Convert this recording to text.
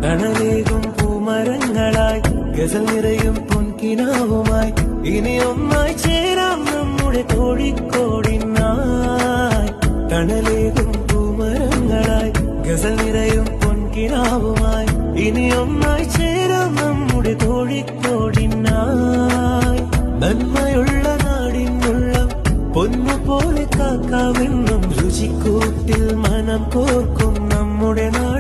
തണലേകും പൂമരങ്ങളായി ഗസൽ നിറയും പൊൻകിനാവുമായി ഇനി ഒന്നായി ചേരാം നമ്മുടെ കോഴിക്കോടിനായി. തണലേകും പൂമരങ്ങളായി ഗസൽ നിറയും പൊൻകിനാവുമായി ഇനി ഒന്നായി ചേരാം നമ്മുടെ കോഴിക്കോടിനായി. നന്മയുള്ള നാടിനുള്ള പൊന്നുപോലെ കാക്കാമെന്നും രുചിക്കൂട്ടിൽ മനം കോർക്കും നമ്മുടെ നാട്.